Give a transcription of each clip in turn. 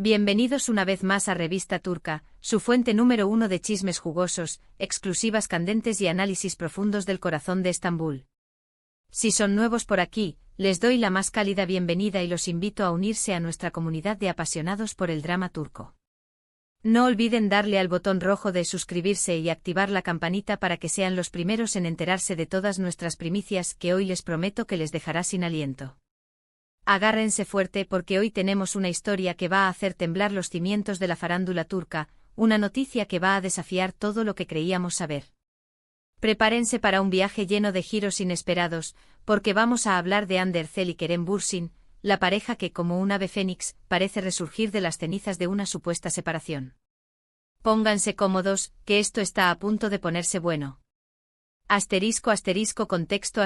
Bienvenidos una vez más a Revista Turca, su fuente número 1 de chismes jugosos, exclusivas candentes y análisis profundos del corazón de Estambul. Si son nuevos por aquí, les doy la más cálida bienvenida y los invito a unirse a nuestra comunidad de apasionados por el drama turco. No olviden darle al botón rojo de suscribirse y activar la campanita para que sean los primeros en enterarse de todas nuestras primicias que hoy les prometo que les dejará sin aliento. Agárrense fuerte porque hoy tenemos una historia que va a hacer temblar los cimientos de la farándula turca, una noticia que va a desafiar todo lo que creíamos saber. Prepárense para un viaje lleno de giros inesperados, porque vamos a hablar de Hande Erçel y Kerem Bürsin, la pareja que, como un ave fénix, parece resurgir de las cenizas de una supuesta separación. Pónganse cómodos, que esto está a punto de ponerse bueno. **contexto***.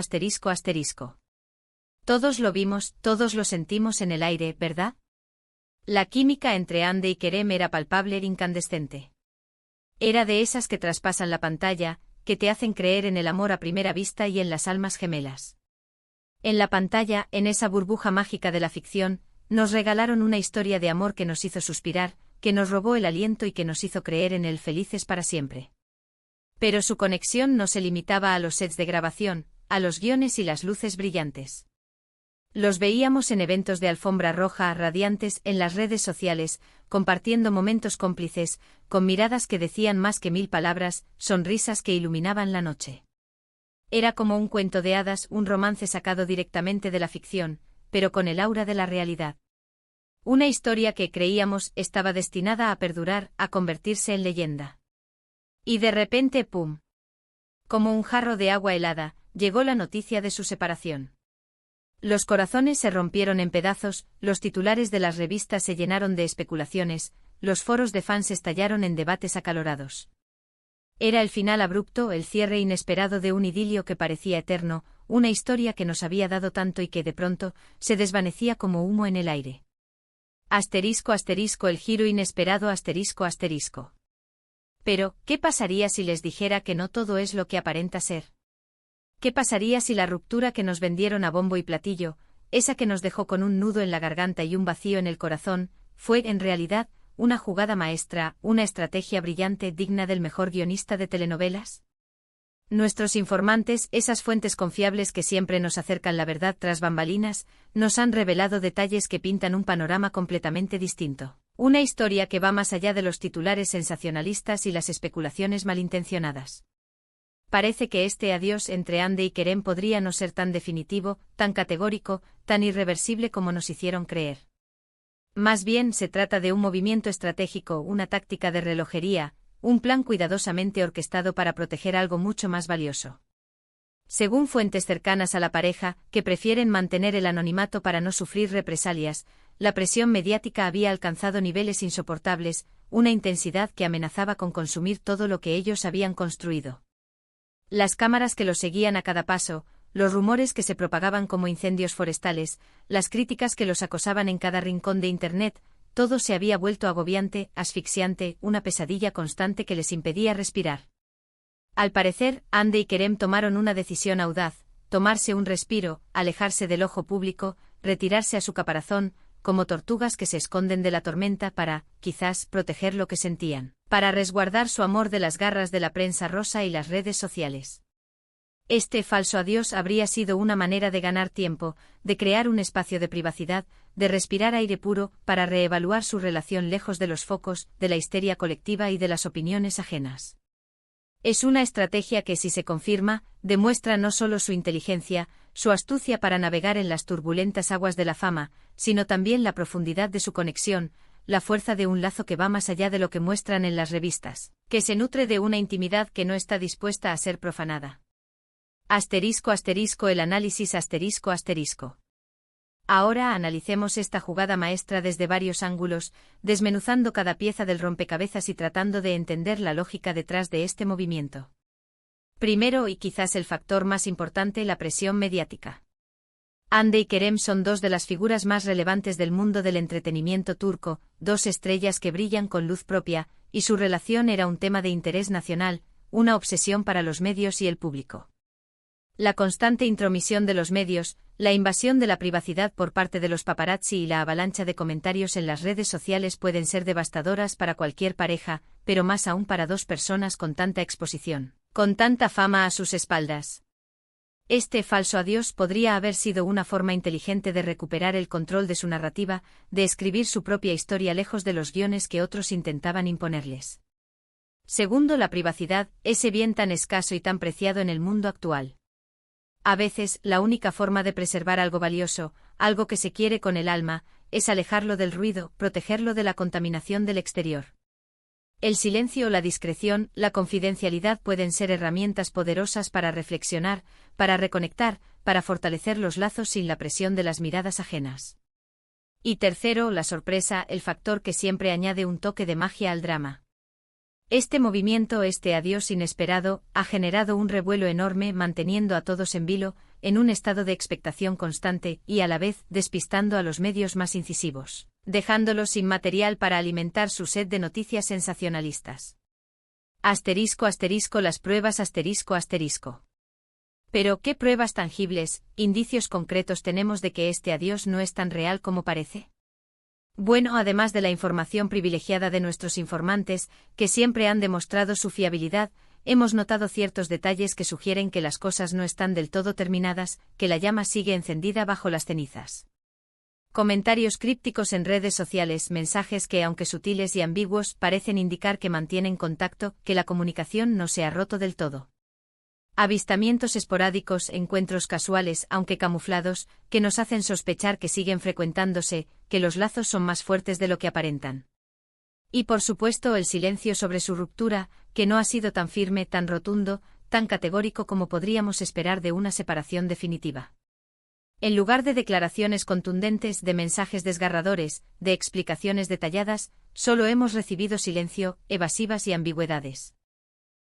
Todos lo vimos, todos lo sentimos en el aire, ¿verdad? La química entre Hande y Kerem era palpable e incandescente. Era de esas que traspasan la pantalla, que te hacen creer en el amor a primera vista y en las almas gemelas. En la pantalla, en esa burbuja mágica de la ficción, nos regalaron una historia de amor que nos hizo suspirar, que nos robó el aliento y que nos hizo creer en él felices para siempre. Pero su conexión no se limitaba a los sets de grabación, a los guiones y las luces brillantes. Los veíamos en eventos de alfombra roja radiantes en las redes sociales, compartiendo momentos cómplices, con miradas que decían más que 1000 palabras, sonrisas que iluminaban la noche. Era como un cuento de hadas, un romance sacado directamente de la ficción, pero con el aura de la realidad. Una historia que creíamos estaba destinada a perdurar, a convertirse en leyenda. Y de repente, ¡pum! Como un jarro de agua helada, llegó la noticia de su separación. Los corazones se rompieron en pedazos, los titulares de las revistas se llenaron de especulaciones, los foros de fans estallaron en debates acalorados. Era el final abrupto, el cierre inesperado de un idilio que parecía eterno, una historia que nos había dado tanto y que de pronto se desvanecía como humo en el aire. ***, el giro inesperado ***. Pero, ¿qué pasaría si les dijera que no todo es lo que aparenta ser? ¿Qué pasaría si la ruptura que nos vendieron a bombo y platillo, esa que nos dejó con un nudo en la garganta y un vacío en el corazón, fue, en realidad, una jugada maestra, una estrategia brillante digna del mejor guionista de telenovelas? Nuestros informantes, esas fuentes confiables que siempre nos acercan la verdad tras bambalinas, nos han revelado detalles que pintan un panorama completamente distinto. Una historia que va más allá de los titulares sensacionalistas y las especulaciones malintencionadas. Parece que este adiós entre Hande y Kerem podría no ser tan definitivo, tan categórico, tan irreversible como nos hicieron creer. Más bien se trata de un movimiento estratégico, una táctica de relojería, un plan cuidadosamente orquestado para proteger algo mucho más valioso. Según fuentes cercanas a la pareja, que prefieren mantener el anonimato para no sufrir represalias, la presión mediática había alcanzado niveles insoportables, una intensidad que amenazaba con consumir todo lo que ellos habían construido. Las cámaras que los seguían a cada paso, los rumores que se propagaban como incendios forestales, las críticas que los acosaban en cada rincón de Internet, todo se había vuelto agobiante, asfixiante, una pesadilla constante que les impedía respirar. Al parecer, Hande y Kerem tomaron una decisión audaz, tomarse un respiro, alejarse del ojo público, retirarse a su caparazón, como tortugas que se esconden de la tormenta para, quizás, proteger lo que sentían, para resguardar su amor de las garras de la prensa rosa y las redes sociales. Este falso adiós habría sido una manera de ganar tiempo, de crear un espacio de privacidad, de respirar aire puro, para reevaluar su relación lejos de los focos, de la histeria colectiva y de las opiniones ajenas. Es una estrategia que, si se confirma, demuestra no solo su inteligencia, su astucia para navegar en las turbulentas aguas de la fama, sino también la profundidad de su conexión, la fuerza de un lazo que va más allá de lo que muestran en las revistas, que se nutre de una intimidad que no está dispuesta a ser profanada. ***, el análisis ***. Ahora analicemos esta jugada maestra desde varios ángulos, desmenuzando cada pieza del rompecabezas y tratando de entender la lógica detrás de este movimiento. Primero, y quizás el factor más importante, la presión mediática. Hande y Kerem son dos de las figuras más relevantes del mundo del entretenimiento turco, dos estrellas que brillan con luz propia, y su relación era un tema de interés nacional, una obsesión para los medios y el público. La constante intromisión de los medios, La invasión de la privacidad por parte de los paparazzi y la avalancha de comentarios en las redes sociales pueden ser devastadoras para cualquier pareja, pero más aún para dos personas con tanta exposición, con tanta fama a sus espaldas. Este falso adiós podría haber sido una forma inteligente de recuperar el control de su narrativa, de escribir su propia historia lejos de los guiones que otros intentaban imponerles. Segundo, la privacidad, ese bien tan escaso y tan preciado en el mundo actual. A veces, la única forma de preservar algo valioso, algo que se quiere con el alma, es alejarlo del ruido, protegerlo de la contaminación del exterior. El silencio, la discreción, la confidencialidad pueden ser herramientas poderosas para reflexionar, para reconectar, para fortalecer los lazos sin la presión de las miradas ajenas. Y tercero, la sorpresa, el factor que siempre añade un toque de magia al drama. Este movimiento, este adiós inesperado, ha generado un revuelo enorme, manteniendo a todos en vilo, en un estado de expectación constante, y a la vez, despistando a los medios más incisivos, dejándolos sin material para alimentar su sed de noticias sensacionalistas. Asterisco asterisco las pruebas asterisco asterisco. Pero, ¿qué pruebas tangibles, indicios concretos tenemos de que este adiós no es tan real como parece? Bueno, además de la información privilegiada de nuestros informantes, que siempre han demostrado su fiabilidad, hemos notado ciertos detalles que sugieren que las cosas no están del todo terminadas, que la llama sigue encendida bajo las cenizas. Comentarios crípticos en redes sociales, mensajes que, aunque sutiles y ambiguos, parecen indicar que mantienen contacto, que la comunicación no se ha roto del todo. Avistamientos esporádicos, encuentros casuales, aunque camuflados, que nos hacen sospechar que siguen frecuentándose, que los lazos son más fuertes de lo que aparentan. Y por supuesto el silencio sobre su ruptura, que no ha sido tan firme, tan rotundo, tan categórico como podríamos esperar de una separación definitiva. En lugar de declaraciones contundentes, de mensajes desgarradores, de explicaciones detalladas, solo hemos recibido silencio, evasivas y ambigüedades.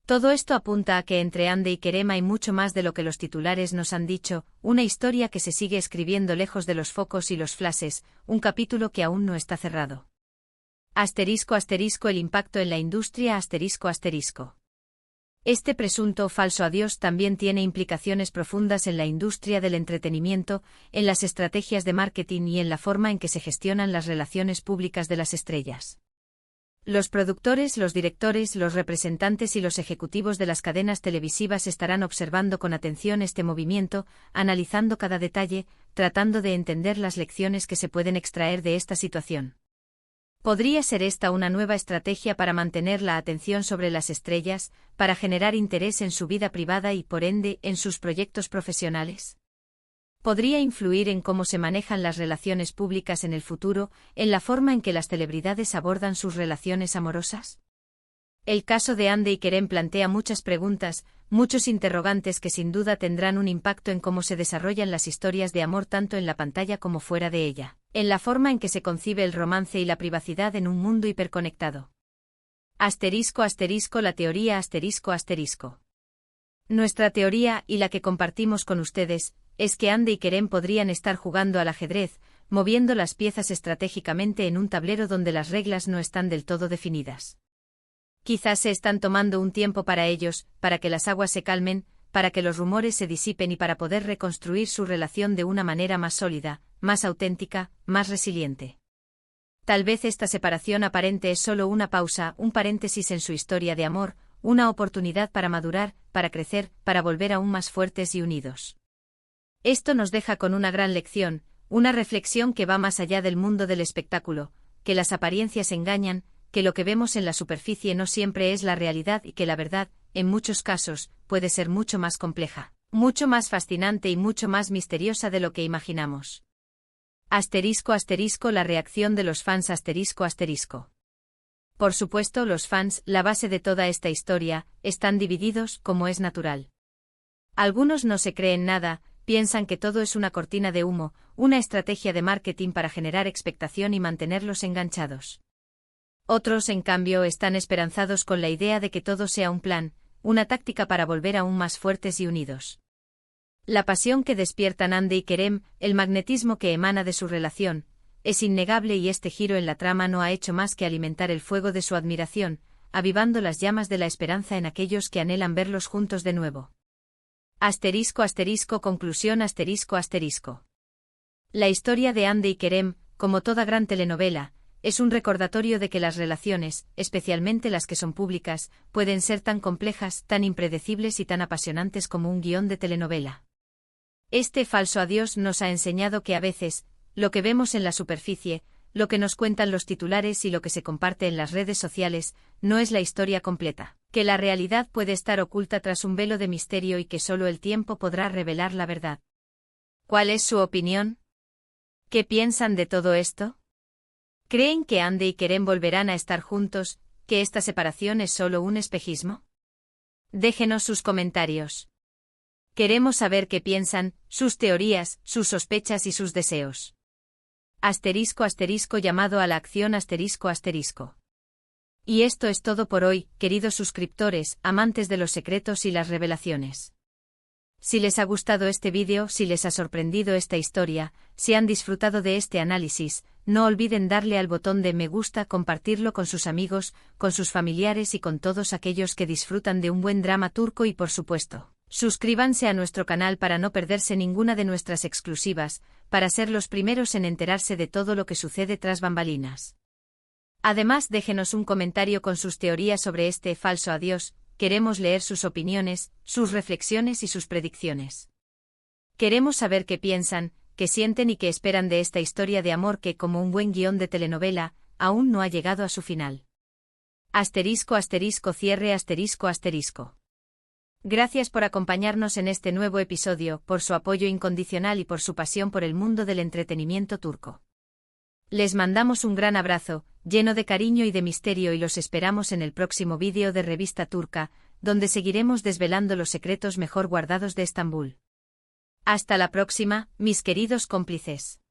Todo esto apunta a que entre Ande y Kerem hay mucho más de lo que los titulares nos han dicho, una historia que se sigue escribiendo lejos de los focos y los flashes, un capítulo que aún no está cerrado. Asterisco asterisco el impacto en la industria asterisco asterisco. Este presunto falso adiós también tiene implicaciones profundas en la industria del entretenimiento, en las estrategias de marketing y en la forma en que se gestionan las relaciones públicas de las estrellas. Los productores, los directores, los representantes y los ejecutivos de las cadenas televisivas estarán observando con atención este movimiento, analizando cada detalle, tratando de entender las lecciones que se pueden extraer de esta situación. ¿Podría ser esta una nueva estrategia para mantener la atención sobre las estrellas, para generar interés en su vida privada y, por ende, en sus proyectos profesionales? ¿Podría influir en cómo se manejan las relaciones públicas en el futuro, en la forma en que las celebridades abordan sus relaciones amorosas? El caso de Ande y Kerem plantea muchas preguntas, muchos interrogantes que sin duda tendrán un impacto en cómo se desarrollan las historias de amor tanto en la pantalla como fuera de ella, en la forma en que se concibe el romance y la privacidad en un mundo hiperconectado. Asterisco asterisco la teoría asterisco asterisco. Nuestra teoría, y la que compartimos con ustedes, es que Ande y Kerem podrían estar jugando al ajedrez, moviendo las piezas estratégicamente en un tablero donde las reglas no están del todo definidas. Quizás se están tomando un tiempo para ellos, para que las aguas se calmen, para que los rumores se disipen y para poder reconstruir su relación de una manera más sólida, más auténtica, más resiliente. Tal vez esta separación aparente es solo una pausa, un paréntesis en su historia de amor, una oportunidad para madurar, para crecer, para volver aún más fuertes y unidos. Esto nos deja con una gran lección, una reflexión que va más allá del mundo del espectáculo, que las apariencias engañan, que lo que vemos en la superficie no siempre es la realidad y que la verdad, en muchos casos, puede ser mucho más compleja, mucho más fascinante y mucho más misteriosa de lo que imaginamos. Asterisco asterisco la reacción de los fans asterisco asterisco. Por supuesto, los fans, la base de toda esta historia, están divididos, como es natural. Algunos no se creen nada, piensan que todo es una cortina de humo, una estrategia de marketing para generar expectación y mantenerlos enganchados. Otros, en cambio, están esperanzados con la idea de que todo sea un plan, una táctica para volver aún más fuertes y unidos. La pasión que despiertan Ande y Kerem, el magnetismo que emana de su relación, es innegable y este giro en la trama no ha hecho más que alimentar el fuego de su admiración, avivando las llamas de la esperanza en aquellos que anhelan verlos juntos de nuevo. Conclusión La historia de Hande y Kerem, como toda gran telenovela, es un recordatorio de que las relaciones, especialmente las que son públicas, pueden ser tan complejas, tan impredecibles y tan apasionantes como un guión de telenovela. Este falso adiós nos ha enseñado que a veces, lo que vemos en la superficie, lo que nos cuentan los titulares y lo que se comparte en las redes sociales, no es la historia completa, que la realidad puede estar oculta tras un velo de misterio y que solo el tiempo podrá revelar la verdad. ¿Cuál es su opinión? ¿Qué piensan de todo esto? ¿Creen que Hande y Kerem volverán a estar juntos, que esta separación es solo un espejismo? Déjenos sus comentarios. Queremos saber qué piensan, sus teorías, sus sospechas y sus deseos. Llamado a la acción Y esto es todo por hoy, queridos suscriptores, amantes de los secretos y las revelaciones. Si les ha gustado este vídeo, si les ha sorprendido esta historia, si han disfrutado de este análisis, no olviden darle al botón de me gusta, compartirlo con sus amigos, con sus familiares y con todos aquellos que disfrutan de un buen drama turco y por supuesto, suscríbanse a nuestro canal para no perderse ninguna de nuestras exclusivas, para ser los primeros en enterarse de todo lo que sucede tras bambalinas. Además, déjenos un comentario con sus teorías sobre este falso adiós. Queremos leer sus opiniones, sus reflexiones y sus predicciones. Queremos saber qué piensan, qué sienten y qué esperan de esta historia de amor que, como un buen guión de telenovela, aún no ha llegado a su final. Gracias por acompañarnos en este nuevo episodio, por su apoyo incondicional y por su pasión por el mundo del entretenimiento turco. Les mandamos un gran abrazo, lleno de cariño y de misterio y los esperamos en el próximo vídeo de Revista Turca, donde seguiremos desvelando los secretos mejor guardados de Estambul. Hasta la próxima, mis queridos cómplices.